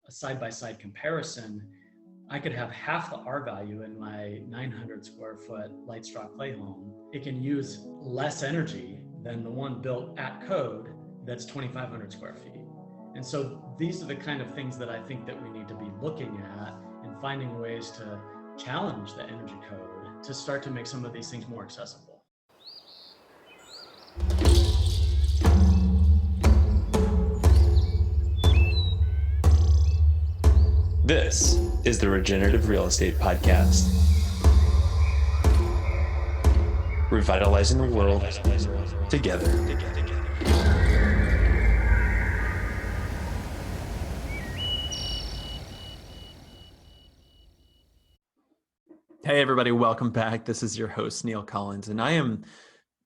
a side-by-side comparison, I could have half the R value in my 900 square foot light straw clay home. It can use less energy than the one built at code that's 2,500 square feet. And so these are the kind of things that I think that we need to be looking at and finding ways to challenge the energy code to start to make some of these things more accessible. This is the Regenerative Real Estate Podcast. Revitalizing the world together. Hey everybody, welcome back. This is your host, Neil Collins, and I am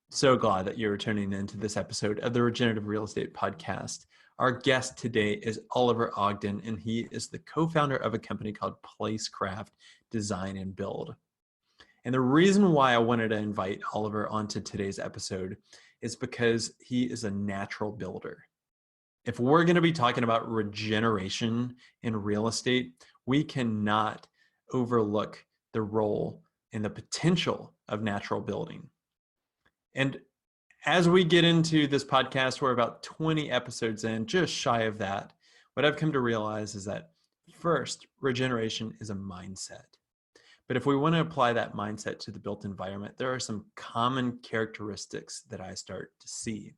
so glad that you're tuning into this episode of the Regenerative Real Estate Podcast. Our guest today is Oliver Ogden, and he is the co-founder of a company called Placecraft Design Build. And the reason why I wanted to invite Oliver onto today's episode is because he is a natural builder. If we're going to be talking about regeneration in real estate, we cannot overlook the role and the potential of natural building. And as we get into this podcast, we're about 20 episodes in, just shy of that. What I've come to realize is that first, regeneration is a mindset. But if we want to apply that mindset to the built environment, there are some common characteristics that I start to see.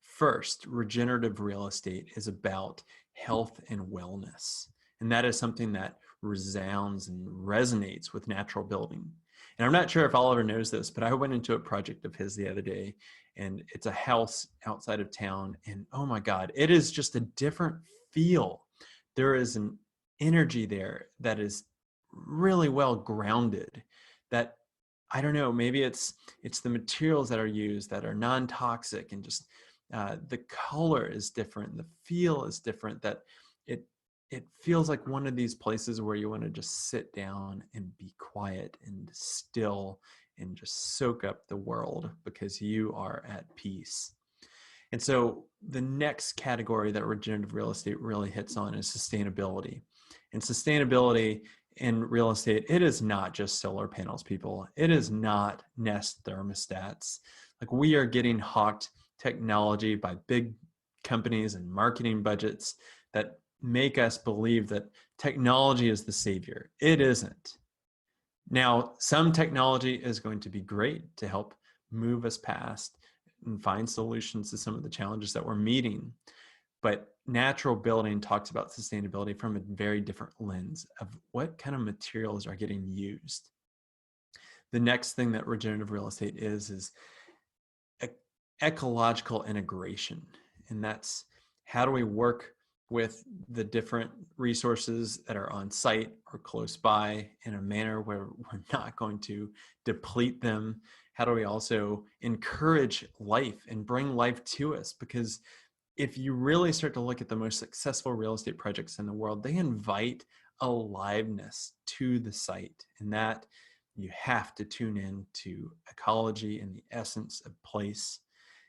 First, regenerative real estate is about health and wellness. And that is something that resounds and resonates with natural building. And I'm not sure if Oliver knows this, but I went into a project of his the other day, and it's a house outside of town. And oh my God, it is just a different feel. There is an energy there that is really well grounded, that, I don't know, maybe it's the materials that are used that are non-toxic, and just the color is different, the feel is different, that it feels like one of these places where you want to just sit down and be quiet and still and just soak up the world because you are at peace. And so the next category that regenerative real estate really hits on is sustainability. And sustainability in real estate, it is not just solar panels, people. It is not Nest thermostats. Like, we are getting hawked technology by big companies and marketing budgets that make us believe that technology is the savior. It isn't. Now, some technology is going to be great to help move us past and find solutions to some of the challenges that we're meeting. But natural building talks about sustainability from a very different lens of what kind of materials are getting used. The next thing that regenerative real estate is ecological integration. And that's, how do we work with the different resources that are on site or close by in a manner where we're not going to deplete them? How do we also encourage life and bring life to us? Because if you really start to look at the most successful real estate projects in the world, they invite aliveness to the site, and that you have to tune in to ecology and the essence of place.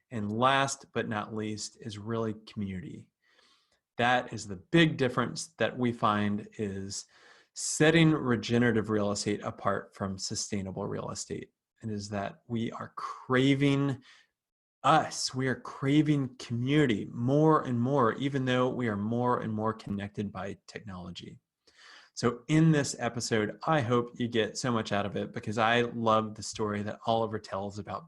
And last but not least is really community. That is the big difference that we find is setting regenerative real estate apart from sustainable real estate. And is that we are craving community more and more, even though we are more and more connected by technology. So in this episode, I hope you get so much out of it, because I love the story that Oliver tells about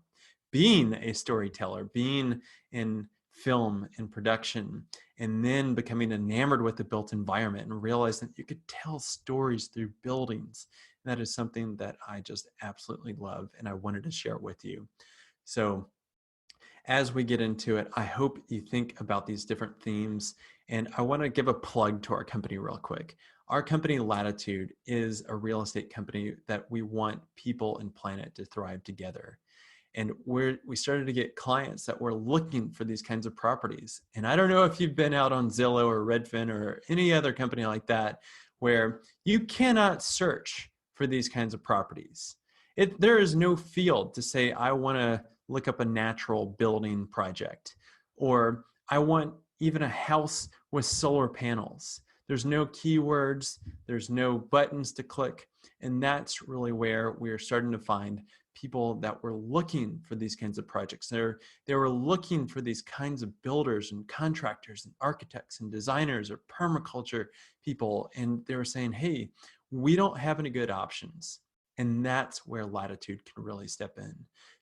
being a storyteller, being in film and production, and then becoming enamored with the built environment and realize that you could tell stories through buildings. And that is something that I just absolutely love, and I wanted to share it with you. So as we get into it, I hope you think about these different themes, and I want to give a plug to our company real quick. Our company, Latitude, is a real estate company that we want people and planet to thrive together. And we started to get clients that were looking for these kinds of properties. And I don't know if you've been out on Zillow or Redfin or any other company like that, where you cannot search for these kinds of properties. There is no field to say, I want to look up a natural building project, or I want even a house with solar panels. There's no keywords, there's no buttons to click. And that's really where we're starting to find people that were looking for these kinds of projects. They were looking for these kinds of builders and contractors and architects and designers or permaculture people. And they were saying, hey, we don't have any good options. And that's where Latitude can really step in.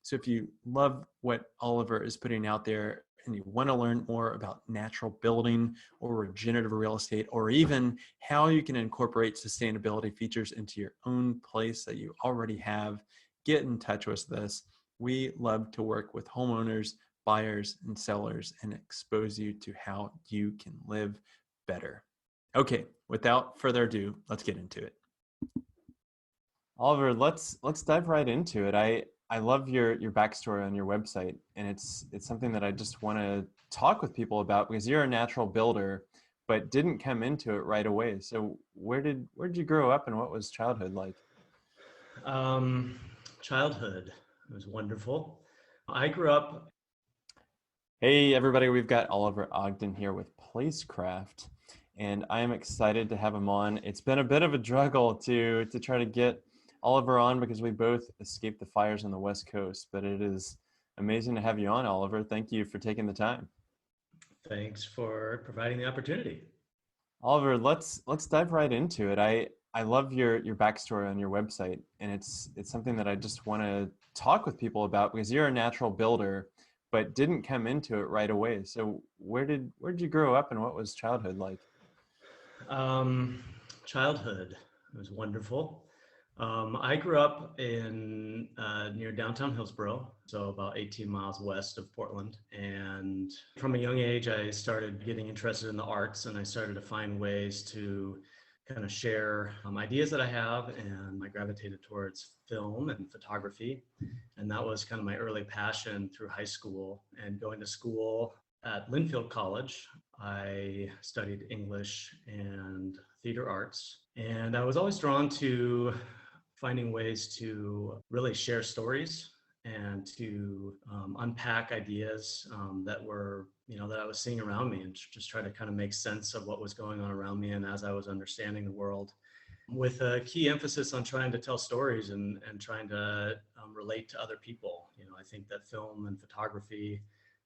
So if you love what Oliver is putting out there and you want to learn more about natural building or regenerative real estate, or even how you can incorporate sustainability features into your own place that you already have, get in touch with us. We love to work with homeowners, buyers, and sellers and expose you to how you can live better. Okay, without further ado, let's get into it. Oliver, let's dive right into it. I love your backstory on your website, and it's something that I just want to talk with people about, because you're a natural builder, but didn't come into it right away. So where did you grow up, and what was childhood like? Childhood was wonderful. I grew up. Hey everybody, we've got Oliver Ogden here with Placecraft, and I am excited to have him on. It's been a bit of a struggle to try to get Oliver on, because we both escaped the fires on the West Coast, but it is amazing to have you on, Oliver. Thank you for taking the time. Thanks for providing the opportunity. Oliver, let's dive right into it. I love your backstory on your website, and it's something that I just want to talk with people about, because you're a natural builder, but didn't come into it right away. So where did you grow up, and what was childhood like? Childhood was wonderful. I grew up in near downtown Hillsboro, so about 18 miles west of Portland. And from a young age, I started getting interested in the arts, and I started to find ways to kind of share ideas that I have, and I gravitated towards film and photography. And that was kind of my early passion through high school. And going to school at Linfield College, I studied English and theater arts. And I was always drawn to finding ways to really share stories and to unpack ideas that were, that I was seeing around me, and just try to kind of make sense of what was going on around me. And as I was understanding the world, with a key emphasis on trying to tell stories and trying to relate to other people. I think that film and photography,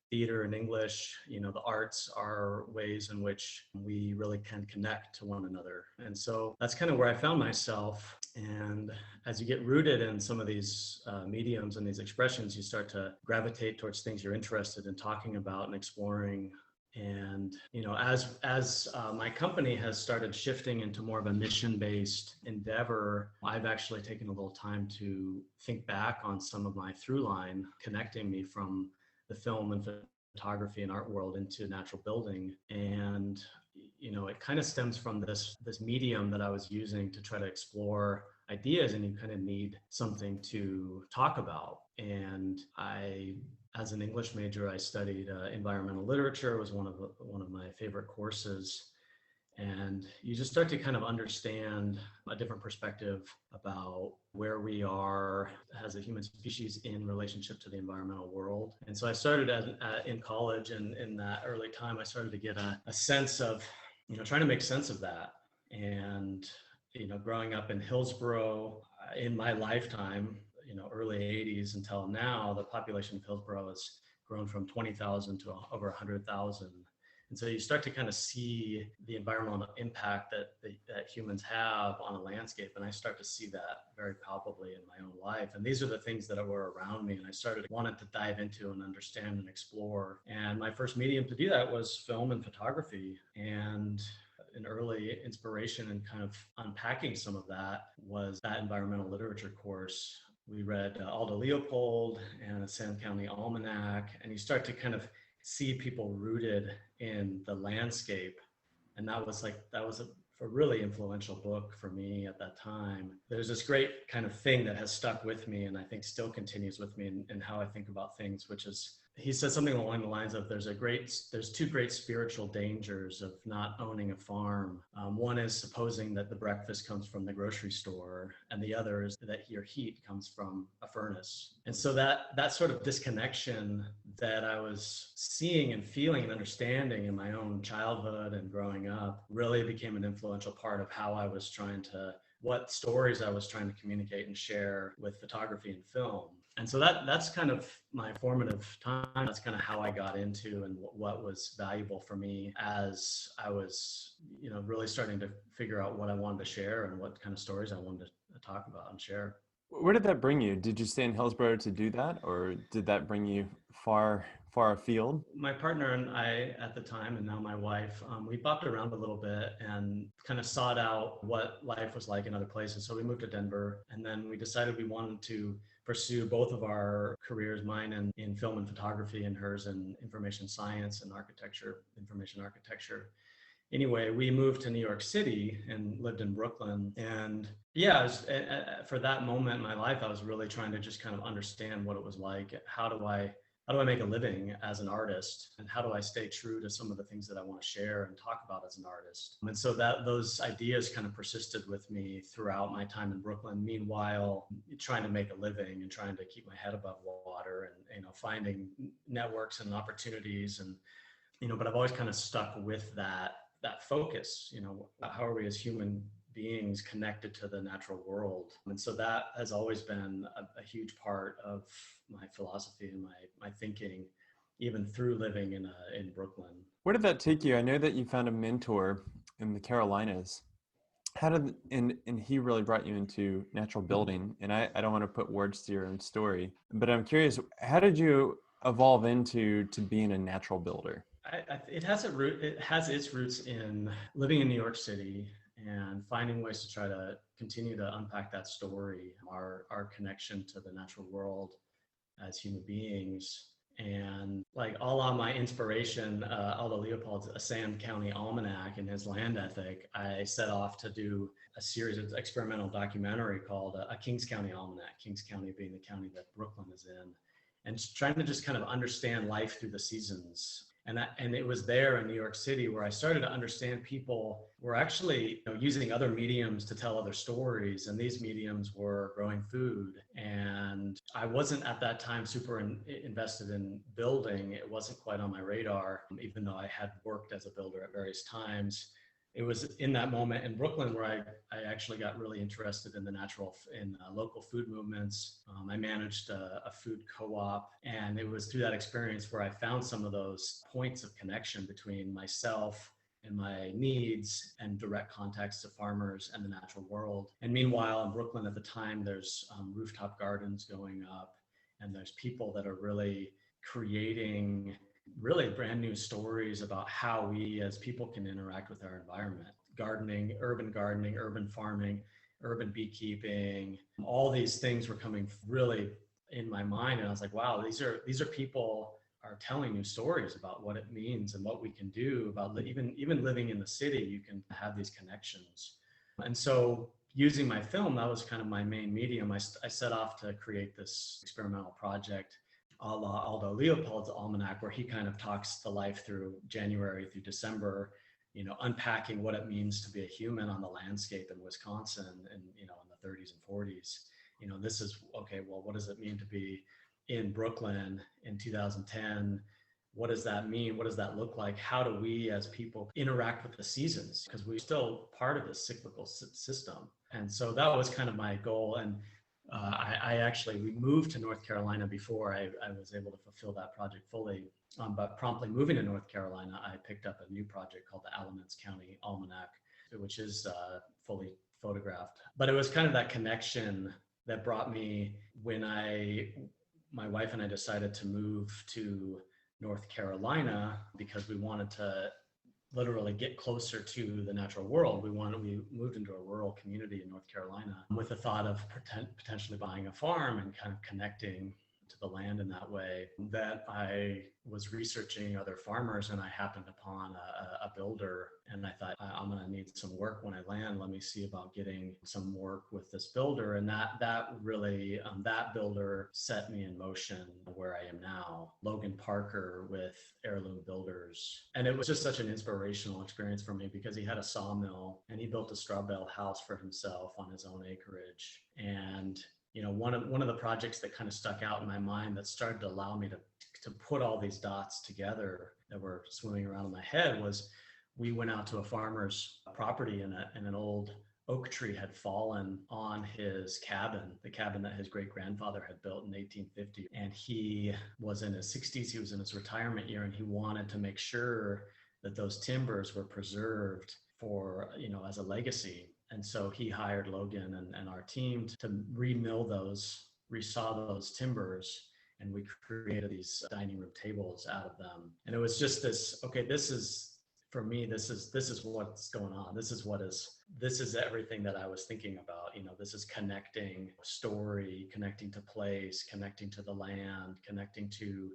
theater and English, the arts are ways in which we really can connect to one another. And so that's kind of where I found myself. And as you get rooted in some of these mediums and these expressions, you start to gravitate towards things you're interested in talking about and exploring. And as my company has started shifting into more of a mission-based endeavor, I've actually taken a little time to think back on some of my through line connecting me from the film and photography and art world into natural building. And it kind of stems from this medium that I was using to try to explore ideas, and you kind of need something to talk about. And as an English major, I studied environmental literature. It was one of my favorite courses. And you just start to kind of understand a different perspective about where we are as a human species in relationship to the environmental world. And so I started in college, and in that early time, I started to get a sense of, trying to make sense of that. And, growing up in Hillsboro in my lifetime, early 80s until now, the population of Hillsboro has grown from 20,000 to over 100,000. And so you start to kind of see the environmental impact that humans have on a landscape. And I start to see that very palpably in my own life. And these are the things that were around me. And I wanted to dive into and understand and explore. And my first medium to do that was film and photography. And an early inspiration and kind of unpacking some of that was that environmental literature course. We read Aldo Leopold and a Salem County Almanac, and you start to kind of see people rooted in the landscape. And that was a really influential book for me at that time. There's this great kind of thing that has stuck with me, and I think still continues with me in how I think about things, which is He said something along the lines of there's two great spiritual dangers of not owning a farm. One is supposing that the breakfast comes from the grocery store, and the other is that your heat comes from a furnace. And so that sort of disconnection that I was seeing and feeling and understanding in my own childhood and growing up really became an influential part of how I was what stories I was trying to communicate and share with photography and film. And so that's kind of my formative time. That's kind of how I got into and what was valuable for me as I was, really starting to figure out what I wanted to share and what kind of stories I wanted to talk about and share. Where did that bring you? Did you stay in Hillsborough to do that, or did that bring you far afield? My partner and I at the time, and now my wife, we bopped around a little bit and kind of sought out what life was like in other places. So we moved to Denver, and then we decided we wanted to pursue both of our careers, mine in film and photography and hers in information science and information architecture. Anyway, we moved to New York City and lived in Brooklyn. And yeah, for that moment in my life, I was really trying to just kind of understand what it was like. How do I make a living as an artist? And how do I stay true to some of the things that I want to share and talk about as an artist? And so those ideas kind of persisted with me throughout my time in Brooklyn. Meanwhile, trying to make a living and trying to keep my head above water and, finding networks and opportunities and, but I've always kind of stuck with that focus, how are we as human beings connected to the natural world? And so that has always been a huge part of my philosophy and my thinking, even through living in Brooklyn. Where did that take you? I know that you found a mentor in the Carolinas. And he really brought you into natural building. And I don't want to put words to your own story, but I'm curious, how did you evolve into being a natural builder? It has its roots in living in New York City and finding ways to try to continue to unpack that story, our connection to the natural world as human beings. And like all on my inspiration, Aldo Leopold's A Sand County Almanac and his land ethic, I set off to do a series of experimental documentary called A Kings County Almanac, Kings County being the county that Brooklyn is in, and trying to just kind of understand life through the seasons. And it was there in New York City where I started to understand people were actually using other mediums to tell other stories. And these mediums were growing food. And I wasn't at that time super invested in building. It wasn't quite on my radar, even though I had worked as a builder at various times. It was in that moment in Brooklyn where I actually got really interested in local food movements. I managed a food co-op, and it was through that experience where I found some of those points of connection between myself and my needs and direct contacts to farmers and the natural world. And meanwhile, in Brooklyn at the time, there's rooftop gardens going up, and there's people that are really creating really brand new stories about how we as people can interact with our environment. Gardening, urban farming, urban beekeeping, all these things were coming really in my mind. And I was like, wow, these are people are telling new stories about what it means and what we can do about even living in the city. You can have these connections. And so using my film, that was kind of my main medium. I set off to create this experimental project a la Aldo Leopold's Almanac, where he kind of talks the life through January through December, unpacking what it means to be a human on the landscape in Wisconsin and, in the 30s and 40s. This is, okay, well, what does it mean to be in Brooklyn in 2010? What does that mean? What does that look like? How do we as people interact with the seasons? Because we're still part of this cyclical system. And so that was kind of my goal. And we moved to North Carolina before I was able to fulfill that project fully. But promptly moving to North Carolina, I picked up a new project called the Alamance County Almanac, which is fully photographed. But it was kind of that connection that brought me when my wife and I decided to move to North Carolina because we wanted to literally get closer to the natural world. We moved into a rural community in North Carolina with the thought of potentially buying a farm and kind of connecting to the land in that way, that I was researching other farmers and I happened upon a builder, and I thought, I'm going to need some work when I land. Let me see about getting some work with this builder. And that really, that builder set me in motion where I am now. Logan Parker with Heirloom Builders. And it was just such an inspirational experience for me because he had a sawmill and he built a straw bale house for himself on his own acreage. And one of the projects that kind of stuck out in my mind that started to allow me to put all these dots together that were swimming around in my head was we went out to a farmer's property and an old oak tree had fallen on his cabin, the cabin that his great-grandfather had built in 1850. And he was in his 60s, he was in his retirement year, and he wanted to make sure that those timbers were preserved for, as a legacy. And so he hired Logan and our team to resaw those timbers, and we created these dining room tables out of them. And it was just this, okay, this is, for me, this is what's going on. This is everything that I was thinking about. This is connecting story, connecting to place, connecting to the land, connecting to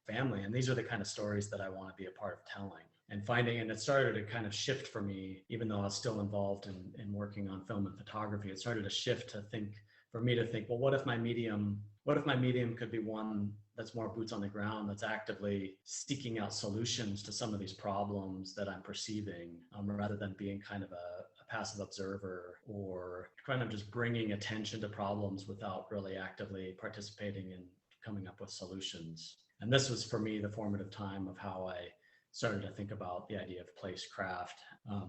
family. And these are the kind of stories that I want to be a part of telling. And it started to kind of shift for me, even though I was still involved in working on film and photography. It started to shift to think, well, what if my medium could be one that's more boots on the ground, that's actively seeking out solutions to some of these problems that I'm perceiving, rather than being kind of a passive observer or kind of just bringing attention to problems without really actively participating in coming up with solutions. And this was, for me, the formative time of how I started to think about the idea of Placecraft,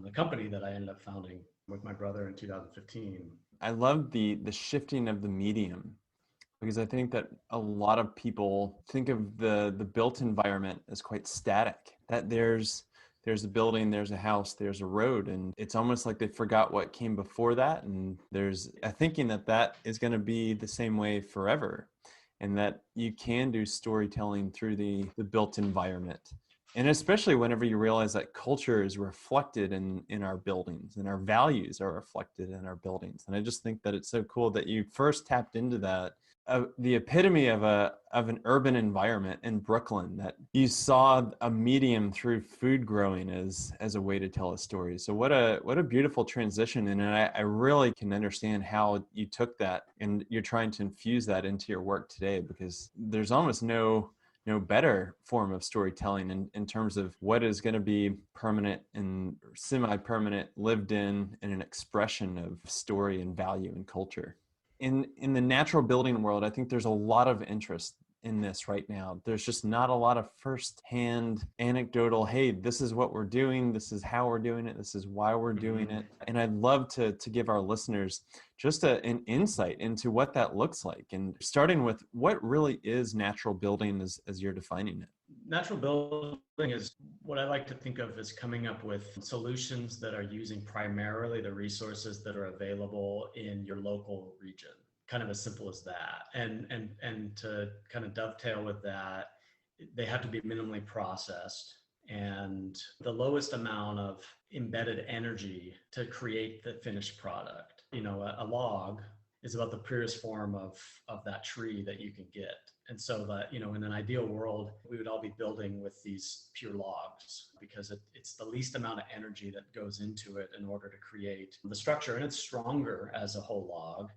the company that I ended up founding with my brother in 2015. I love the shifting of the medium, because I think that a lot of people think of the built environment as quite static, that there's a building, there's a house, there's a road, and it's almost like they forgot what came before that. And there's a thinking that is going to be the same way forever, and that you can do storytelling through the built environment. And especially whenever you realize that culture is reflected in our buildings, and our values are reflected in our buildings. And I just think that it's so cool that you first tapped into that, the epitome of an urban environment in Brooklyn, that you saw a medium through food growing as a way to tell a story. So what a beautiful transition. And I really can understand how you took that and you're trying to infuse that into your work today, because there's almost no better form of storytelling in terms of what is going to be permanent and semi-permanent, lived in an expression of story and value and culture. In the natural building world, I think there's a lot of interest in this right now. There's just not a lot of first-hand anecdotal, hey, this is what we're doing, this is how we're doing it, this is why we're doing it. And I'd love to give our listeners just an insight into what that looks like, and starting with what really is natural building as you're defining it. Natural building is what I like to think of as coming up with solutions that are using primarily the resources that are available in your local region. Kind of as simple as that. And to kind of dovetail with that, they have to be minimally processed and the lowest amount of embedded energy to create the finished product. A log is about the purest form of that tree that you can get. And so that, in an ideal world, we would all be building with these pure logs, because it's the least amount of energy that goes into it in order to create the structure. And it's stronger as a whole log.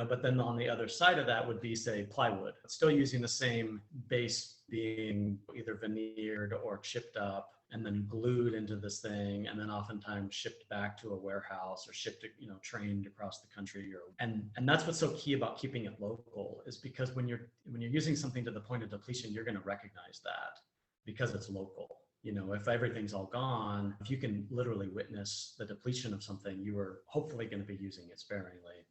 But then on the other side of that would be, say, plywood. It's still using the same base, being either veneered or chipped up and then glued into this thing, and then oftentimes shipped back to a warehouse or shipped, trained across the country. And that's what's so key about keeping it local, is because when you're using something to the point of depletion, you're going to recognize that because it's local. If everything's all gone, if you can literally witness the depletion of something, you are hopefully going to be using it sparingly.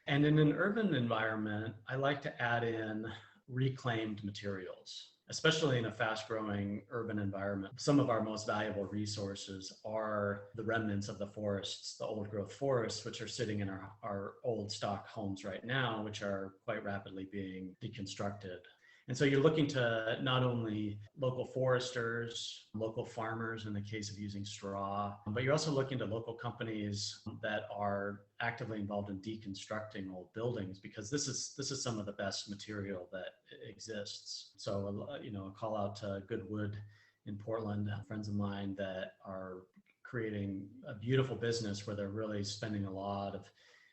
And in an urban environment, I like to add in reclaimed materials, especially in a fast-growing urban environment. Some of our most valuable resources are the remnants of the forests, the old-growth forests, which are sitting in our old stock homes right now, which are quite rapidly being deconstructed. And so you're looking to not only local foresters, local farmers in the case of using straw, but you're also looking to local companies that are actively involved in deconstructing old buildings, because this is some of the best material that exists. So, a call out to Goodwood in Portland, friends of mine that are creating a beautiful business where they're really spending a lot of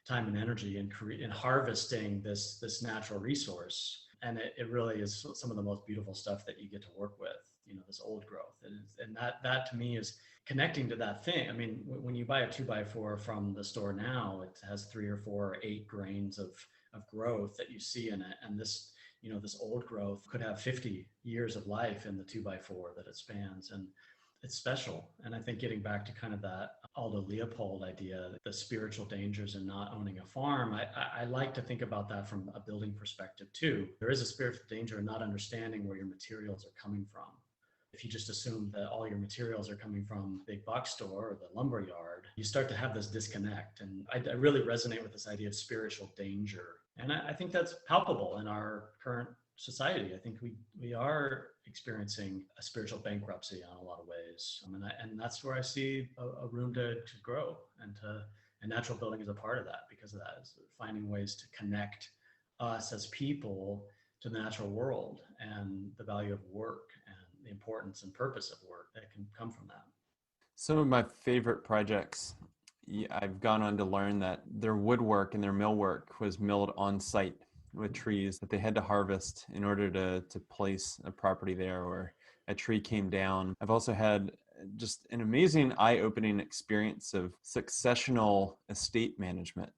time and energy in harvesting this natural resource. And it really is some of the most beautiful stuff that you get to work with, this old growth. And that to me is connecting to that thing. I mean, when you buy a 2x4 from the store now, it has 3 or 4 or 8 grains of growth that you see in it. And this old growth could have 50 years of life in the 2x4 that it spans. And it's special. And I think getting back to kind of that Aldo Leopold idea, the spiritual dangers in not owning a farm, I like to think about that from a building perspective too. There is a spiritual danger in not understanding where your materials are coming from. If you just assume that all your materials are coming from the big box store or the lumber yard, you start to have this disconnect. And I really resonate with this idea of spiritual danger. And I think that's palpable in our current society. I think we are experiencing a spiritual bankruptcy on a lot of ways. And that's where I see a room to grow, and natural building is a part of that, because of that, is finding ways to connect us as people to the natural world and the value of work and the importance and purpose of work that can come from that. Some of my favorite projects, I've gone on to learn that their woodwork and their millwork was milled on site with trees that they had to harvest in order to place a property there, or a tree came down. I've also had just an amazing eye-opening experience of successional estate management,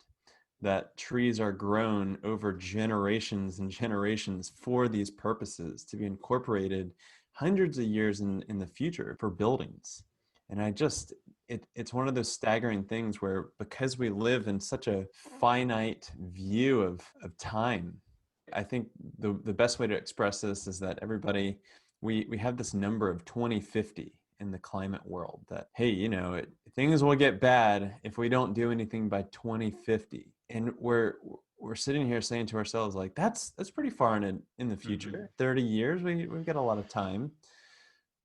that trees are grown over generations and generations for these purposes, to be incorporated hundreds of years in the future for buildings. And it's one of those staggering things where, because we live in such a finite view of time, I think the best way to express this is that everybody, we have this number of 2050 in the climate world, that, hey, things will get bad if we don't do anything by 2050. And we're sitting here saying to ourselves, like, that's pretty far in the future. Mm-hmm. 30 years, we've got a lot of time.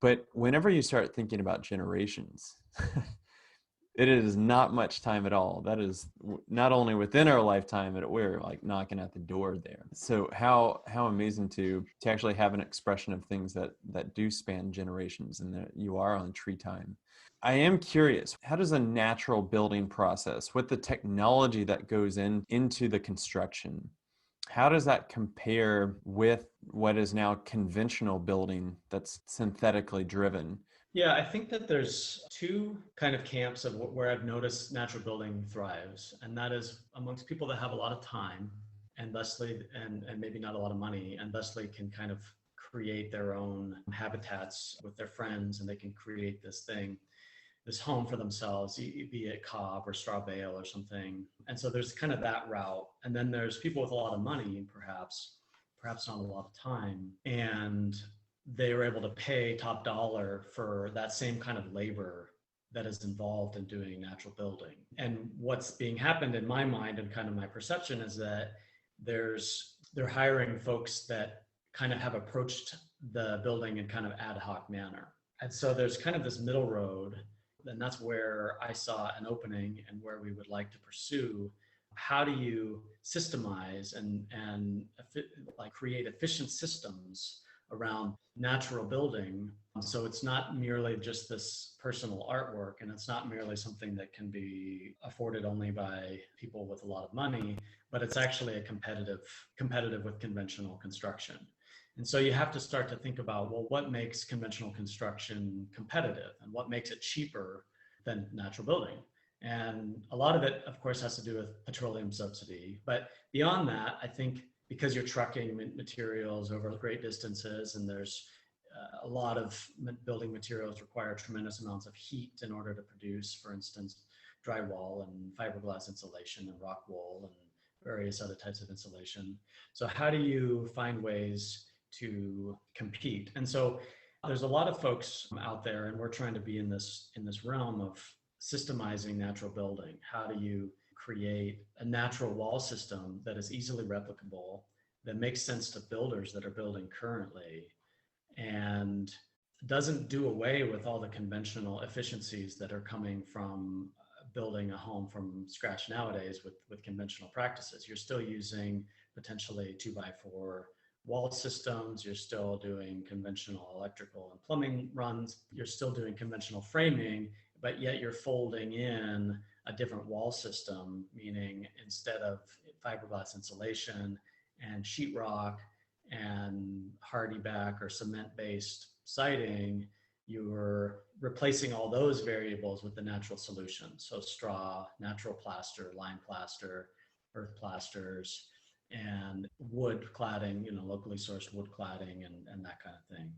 But whenever you start thinking about generations, it is not much time at all. That is not only within our lifetime, but we're like knocking at the door there. So how amazing to actually have an expression of things that do span generations, and that you are on tree time. I am curious, how does a natural building process, with the technology that goes into the construction, how does that compare with what is now conventional building that's synthetically driven? Yeah, I think that there's two kind of camps of where I've noticed natural building thrives, and that is amongst people that have a lot of time and thusly, and maybe not a lot of money, and thusly can kind of create their own habitats with their friends, and they can create this home for themselves, be it cob or straw bale or something. And so there's kind of that route. And then there's people with a lot of money, perhaps not a lot of time, and they were able to pay top dollar for that same kind of labor that is involved in doing natural building. And what's being happened in my mind and kind of my perception is that they're hiring folks that kind of have approached the building in kind of ad hoc manner. And so there's kind of this middle road, and that's where I saw an opening and where we would like to pursue. How do you systemize and like create efficient systems around natural building, so it's not merely just this personal artwork, and it's not merely something that can be afforded only by people with a lot of money, but it's actually a competitive with conventional construction. And so you have to start to think about, well, what makes conventional construction competitive, and what makes it cheaper than natural building? And a lot of it, of course, has to do with petroleum subsidy. But beyond that, I think because you're trucking materials over great distances, and there's a lot of building materials require tremendous amounts of heat in order to produce, for instance, drywall and fiberglass insulation and rock wool and various other types of insulation. So how do you find ways to compete? And so there's a lot of folks out there, and we're trying to be in this realm of systemizing natural building. How do you create a natural wall system that is easily replicable, that makes sense to builders that are building currently, and doesn't do away with all the conventional efficiencies that are coming from building a home from scratch nowadays with conventional practices. You're still using potentially 2x4 wall systems. You're still doing conventional electrical and plumbing runs. You're still doing conventional framing, but yet you're folding in a different wall system, meaning instead of fiberglass insulation and sheetrock and hardy back or cement-based siding, you're replacing all those variables with the natural solutions. So straw, natural plaster, lime plaster, earth plasters, and wood cladding, locally sourced wood cladding and that kind of thing.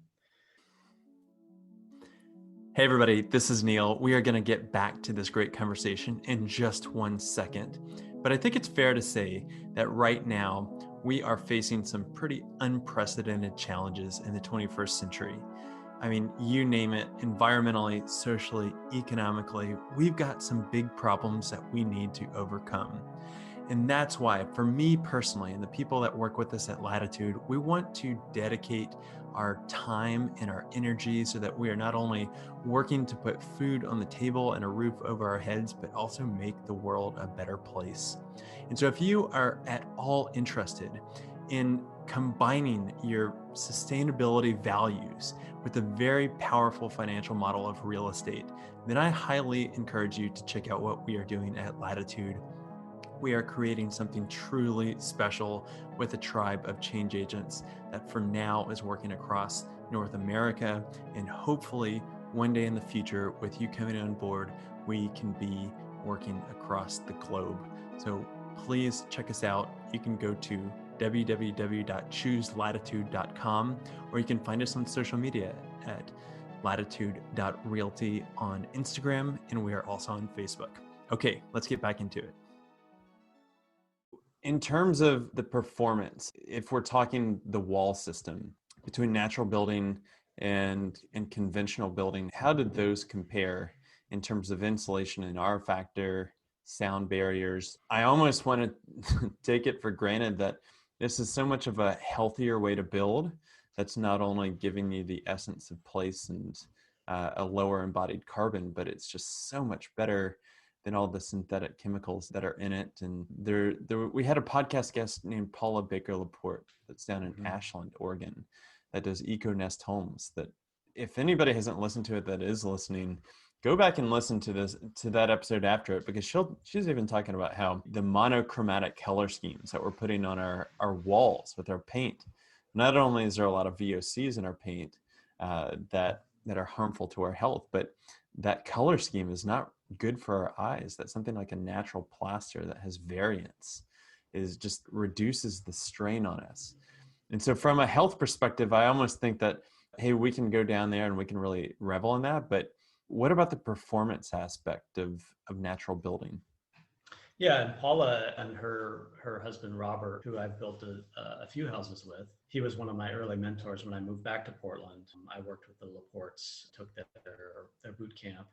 Hey everybody, this is Neil. We are going to get back to this great conversation in just 1 second. But I think it's fair to say that right now we are facing some pretty unprecedented challenges in the 21st century. I mean, you name it, environmentally, socially, economically, we've got some big problems that we need to overcome. And that's why, for me personally, and the people that work with us at Latitude, we want to dedicate our time and our energy so that we are not only working to put food on the table and a roof over our heads, but also make the world a better place. And so if you are at all interested in combining your sustainability values with a very powerful financial model of real estate, then I highly encourage you to check out what we are doing at Latitude. We are creating something truly special with a tribe of change agents that for now is working across North America, and hopefully one day in the future with you coming on board, we can be working across the globe. So please check us out. You can go to www.chooselatitude.com, or you can find us on social media at latitude.realty on Instagram, and we are also on Facebook. Okay, let's get back into it. In terms of the performance, if we're talking the wall system between natural building and conventional building, how did those compare in terms of insulation and R factor, sound barriers? I almost want to take it for granted that this is so much of a healthier way to build that's not only giving you the essence of place and a lower embodied carbon, but it's just so much better than all the synthetic chemicals that are in it. And we had a podcast guest named Paula Baker-Laporte that's down in Ashland, Oregon, that does Eco Nest Homes. That if anybody hasn't listened to it that is listening, go back and listen to that episode after it, because she's even talking about how the monochromatic color schemes that we're putting on our walls with our paint. Not only is there a lot of VOCs in our paint that are harmful to our health, but that color scheme is not good for our eyes. That something like a natural plaster that has variance just reduces the strain on us. And so from a health perspective, I almost think that, hey, we can go down there and we can really revel in that. But what about the performance aspect of natural building? Yeah, and Paula and her husband, Robert, who I've built a few houses with, he was one of my early mentors when I moved back to Portland. I worked with the Laportes, took their boot camp,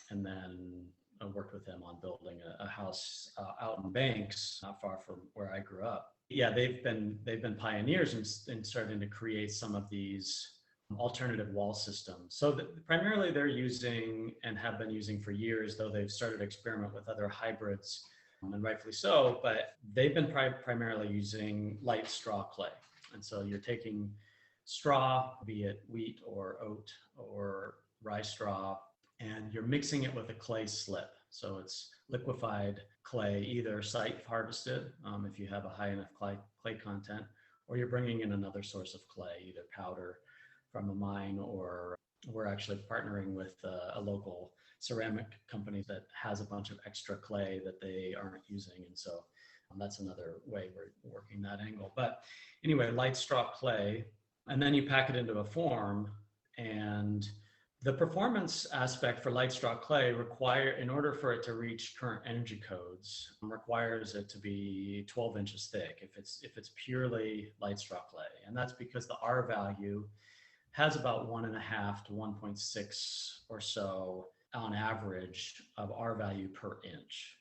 and then I worked with them on building a house out in Banks, not far from where I grew up. Yeah, they've been pioneers in starting to create some of these alternative wall systems. So primarily they're using and have been using for years, though they've started to experiment with other hybrids, and rightfully so, but they've been primarily using light straw clay. And so you're taking straw, be it wheat or oat or rye straw, and you're mixing it with a clay slip. So it's liquefied clay, either site harvested, if you have a high enough clay content, or you're bringing in another source of clay, either powder from a mine, or we're actually partnering with a local ceramic company that has a bunch of extra clay that they aren't using. And so that's another way we're working that angle. But anyway, light straw clay, and then you pack it into a form. And the performance aspect for light straw clay in order for it to reach current energy codes, requires it to be 12 inches thick if it's purely light straw clay. And that's because the R value has about 1.5 to 1.6 or so on average of R value per inch.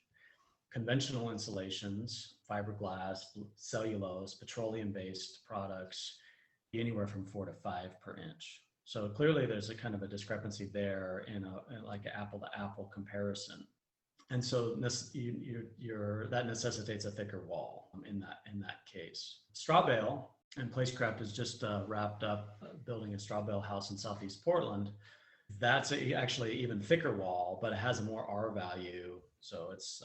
conventional insulations, fiberglass, cellulose, petroleum-based products, anywhere from 4 to 5 per inch. So clearly there's a kind of a discrepancy there in like an apple to apple comparison. And so that necessitates a thicker wall in that case. Straw bale, and Placecraft has just wrapped up building a straw bale house in Southeast Portland. That's actually even thicker wall, but it has a more R value. So it's,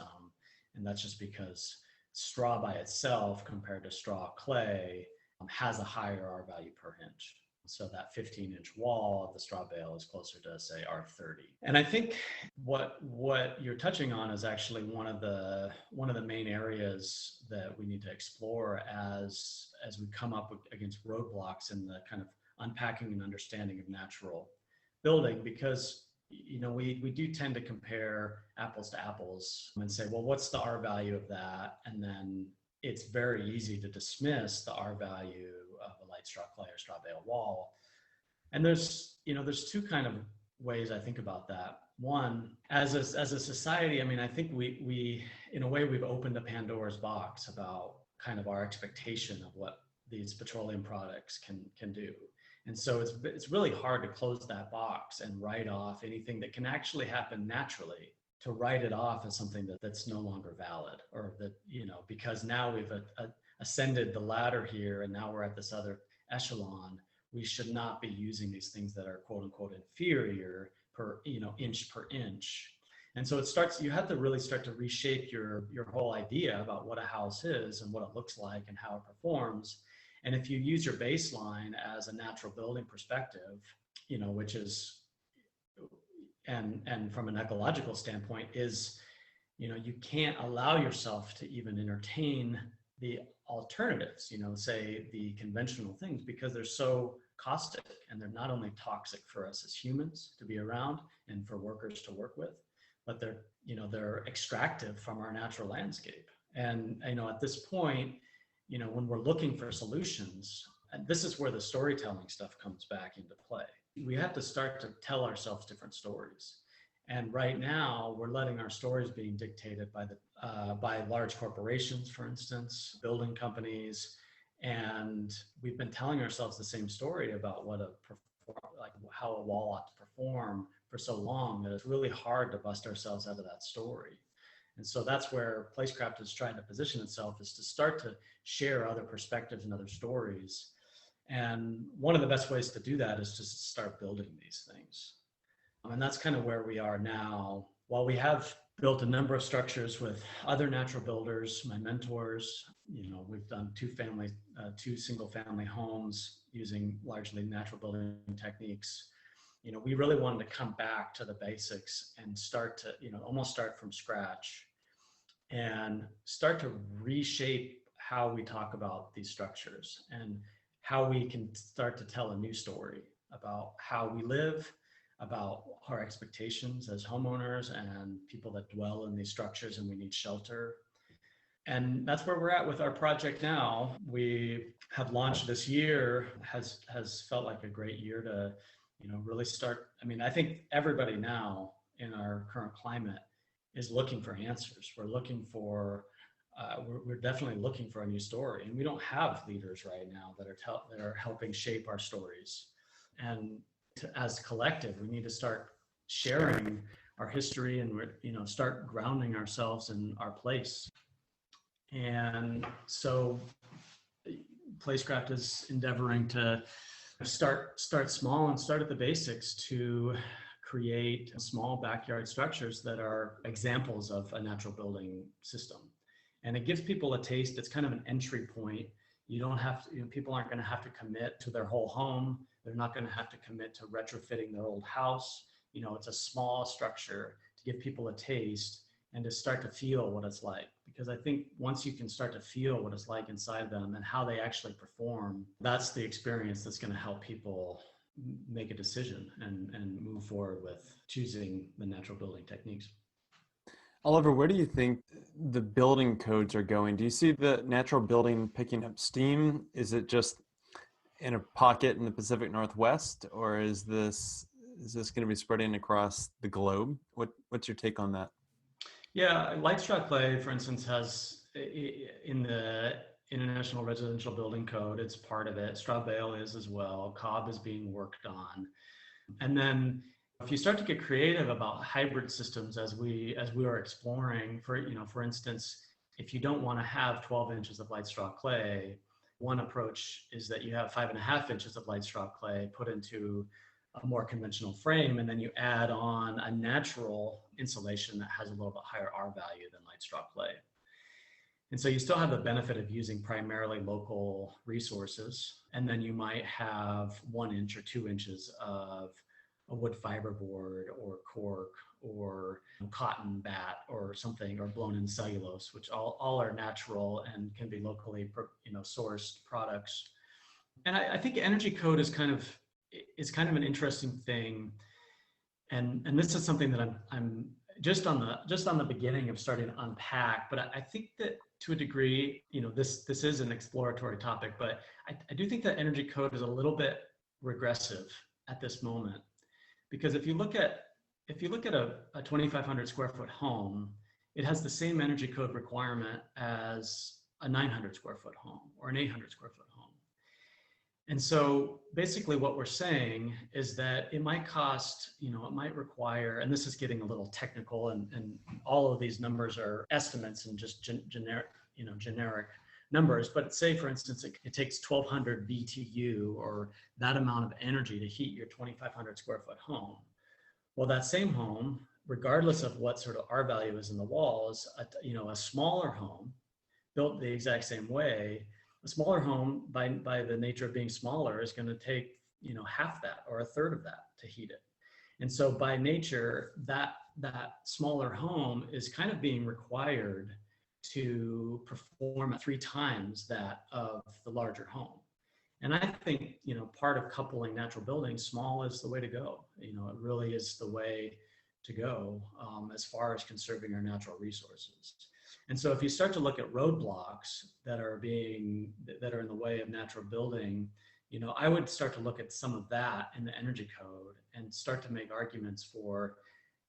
and that's just because straw by itself compared to straw clay has a higher R value per inch. So that 15-inch wall of the straw bale is closer to, say, R30. And I think what you're touching on is actually one of the main areas that we need to explore as we come up against roadblocks in the kind of unpacking and understanding of natural building, because we do tend to compare apples to apples and say, well, what's the R value of that? And then it's very easy to dismiss the R value of a light straw clay or straw bale wall. And there's two kind of ways I think about that. One, as a society, I mean, I think we in a way we've opened a Pandora's box about kind of our expectation of what these petroleum products can do. And so it's really hard to close that box and write off anything that can actually happen naturally, to write it off as something that's no longer valid, or that, because now we've ascended the ladder here and now we're at this other echelon, we should not be using these things that are quote unquote inferior per, inch per inch. And so you have to really start to reshape your whole idea about what a house is and what it looks like and how it performs. And if you use your baseline as a natural building perspective, which is, and from an ecological standpoint is, you can't allow yourself to even entertain the alternatives, say the conventional things, because they're so caustic and they're not only toxic for us as humans to be around and for workers to work with, but they're extractive from our natural landscape. And, at this point, when we're looking for solutions, and this is where the storytelling stuff comes back into play. We have to start to tell ourselves different stories. And right now, we're letting our stories being dictated by large corporations, for instance, building companies, and we've been telling ourselves the same story about how a wall ought to perform for so long that it's really hard to bust ourselves out of that story. And so that's where Placecraft is trying to position itself, is to start to share other perspectives and other stories. And one of the best ways to do that is just to start building these things. And that's kind of where we are now. While we have built a number of structures with other natural builders, my mentors, we've done two single family homes using largely natural building techniques. We really wanted to come back to the basics and start to, almost start from scratch and start to reshape how we talk about these structures and how we can start to tell a new story about how we live, about our expectations as homeowners and people that dwell in these structures and we need shelter. And that's where we're at with our project now. We have launched this year, has felt like a great year to, really start. I mean, I think everybody now in our current climate is looking for answers. We're looking for, we're definitely looking for a new story. And we don't have leaders right now that are helping shape our stories. And as a collective, we need to start sharing our history and start grounding ourselves in our place. And so Placecraft is endeavoring to start small and start at the basics to create small backyard structures that are examples of a natural building system. And it gives people a taste. It's kind of an entry point. You don't have to, people aren't going to have to commit to their whole home. They're not going to have to commit to retrofitting their old house. It's a small structure to give people a taste and to start to feel what it's like. Because I think once you can start to feel what it's like inside them and how they actually perform, that's the experience that's going to help people make a decision and move forward with choosing the natural building techniques. Oliver, where do you think the building codes are going? Do you see the natural building picking up steam? Is it just in a pocket in the Pacific Northwest, or is this going to be spreading across the globe? What's your take on that? Yeah, light straw clay, for instance, in the International Residential Building Code, it's part of it. Straw bale is as well. Cob is being worked on. And then if you start to get creative about hybrid systems as we are exploring, for instance, if you don't want to have 12 inches of light straw clay, one approach is that you have 5.5 inches of light straw clay put into a more conventional frame, and then you add on a natural insulation that has a little bit higher R value than light straw clay. And so you still have the benefit of using primarily local resources. And then you might have 1 inch or 2 inches of a wood fiber board or cork or cotton bat or something, or blown in cellulose, which all are natural and can be locally sourced products. And I think energy code is kind of an interesting thing. And this is something that I'm just on the beginning of starting to unpack. But I think that to a degree, this is an exploratory topic, but I do think that energy code is a little bit regressive at this moment, because if you look at a 2,500 square foot home, it has the same energy code requirement as a 900 square foot home or an 800 square foot home. And so basically what we're saying is that it might cost, it might require, and this is getting a little technical, and all of these numbers are estimates and just generic numbers, but say for instance, it takes 1,200 BTU or that amount of energy to heat your 2,500 square foot home. Well, that same home, regardless of what sort of R value is in the walls, a smaller home built the exact same way, a smaller home by the nature of being smaller is going to take half that or a third of that to heat it. And so by nature, that smaller home is kind of being required to perform at 3 times that of the larger home. And I think part of coupling natural buildings, small is the way to go. It really is the way to go as far as conserving our natural resources. And so if you start to look at roadblocks that are in the way of natural building, I would start to look at some of that in the energy code and start to make arguments for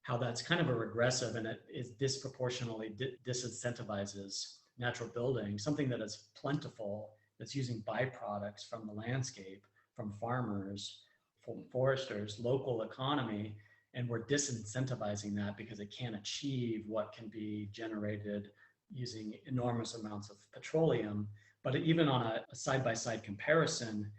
how that's kind of a regressive, and it is disproportionately disincentivizes natural building, something that is plentiful, that's using byproducts from the landscape, from farmers, from foresters, local economy, and we're disincentivizing that because it can't achieve what can be generated using enormous amounts of petroleum. But even on a side-by-side comparison,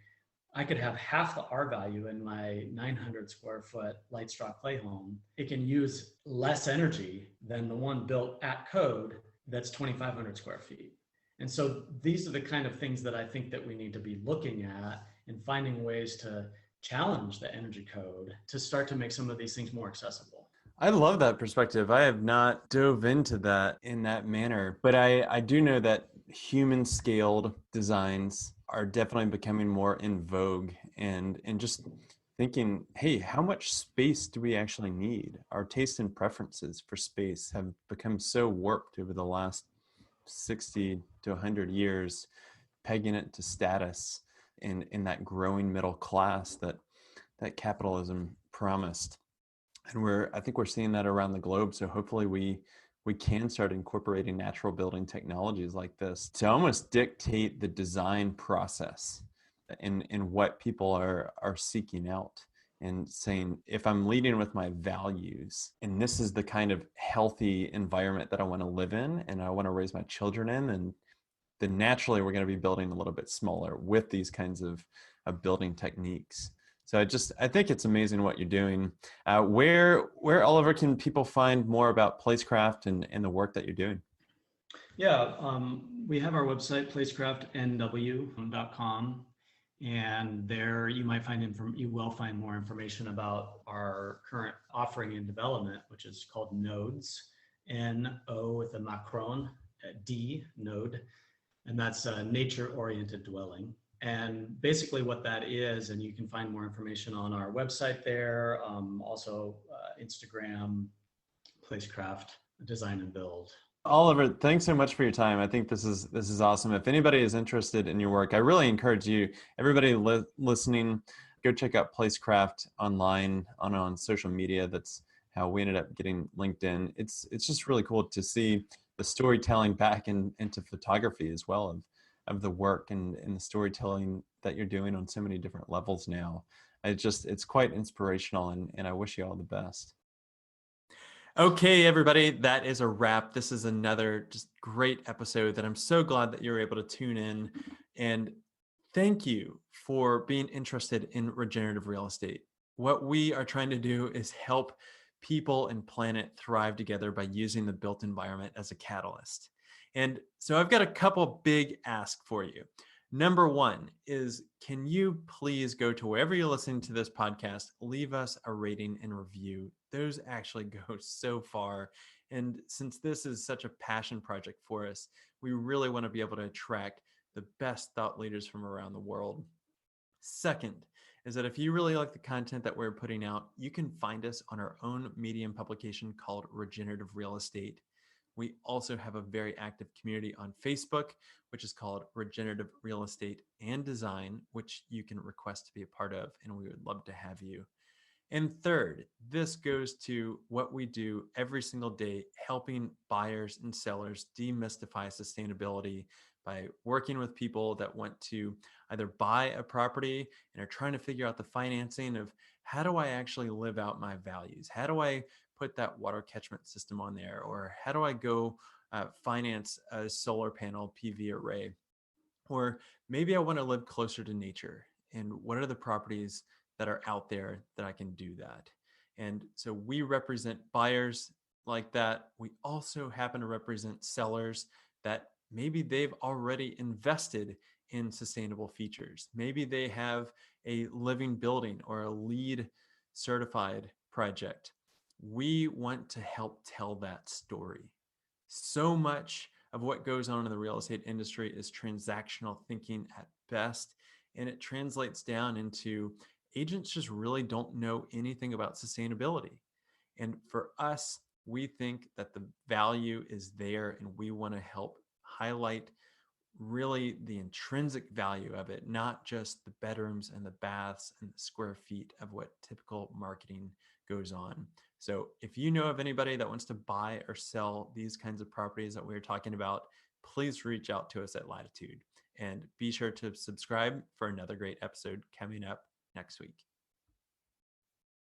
I could have half the R value in my 900 square foot light straw clay home. It can use less energy than the one built at code that's 2,500 square feet. And so these are the kind of things that I think that we need to be looking at and finding ways to challenge the energy code to start to make some of these things more accessible. I love that perspective. I have not dove into that in that manner, but I do know that human scaled designs are definitely becoming more in vogue, and just thinking, hey, how much space do we actually need? Our taste and preferences for space have become so warped over the last 60 to 100 years, pegging it to status in that growing middle class that capitalism promised. And I think we're seeing that around the globe. So hopefully we can start incorporating natural building technologies like this to almost dictate the design process and what people are seeking out, and saying, if I'm leading with my values and this is the kind of healthy environment that I want to live in and I want to raise my children in, then naturally we're going to be building a little bit smaller with these kinds of building techniques. So I think it's amazing what you're doing. Where, Oliver, can people find more about Placecraft and the work that you're doing? Yeah, we have our website, placecraftnw.com, and there you will find more information about our current offering in development, which is called Nodes, N-O with a Macron, D, Node, and that's a nature-oriented dwelling. And basically what that is, and you can find more information on our website there, also Instagram, Placecraft Design and Build. Oliver, thanks so much for your time. I think this is awesome. If anybody is interested in your work, I really encourage everybody listening, go check out Placecraft online on social media. That's how we ended up getting LinkedIn. It's just really cool to see the storytelling back into photography as well of the work and the storytelling that you're doing on so many different levels now. It's quite inspirational, and I wish you all the best. Okay, everybody, that is a wrap. This is another just great episode that I'm so glad that you're able to tune in. And thank you for being interested in regenerative real estate. What we are trying to do is help people and planet thrive together by using the built environment as a catalyst. And so I've got a couple big asks for you. Number one is, can you please go to wherever you're listening to this podcast, leave us a rating and review. Those actually go so far. And since this is such a passion project for us, we really want to be able to attract the best thought leaders from around the world. Second is that if you really like the content that we're putting out, you can find us on our own Medium publication called Regenerative Real Estate. We also have a very active community on Facebook, which is called Regenerative Real Estate and Design, which you can request to be a part of, and we would love to have you. And third, this goes to what we do every single day, helping buyers and sellers demystify sustainability by working with people that want to either buy a property and are trying to figure out the financing of how do I actually live out my values? How do I put that water catchment system on there? Or how do I go finance a solar panel PV array? Or maybe I want to live closer to nature. And what are the properties that are out there that I can do that? And so we represent buyers like that. We also happen to represent sellers that maybe they've already invested in sustainable features. Maybe they have a living building or a LEED certified project. We want to help tell that story. So much of what goes on in the real estate industry is transactional thinking at best, and it translates down into agents just really don't know anything about sustainability. And for us, we think that the value is there, and we want to help highlight really the intrinsic value of it, not just the bedrooms and the baths and the square feet of what typical marketing goes on. So if you know of anybody that wants to buy or sell these kinds of properties that we're talking about, please reach out to us at Latitude, and be sure to subscribe for another great episode coming up next week.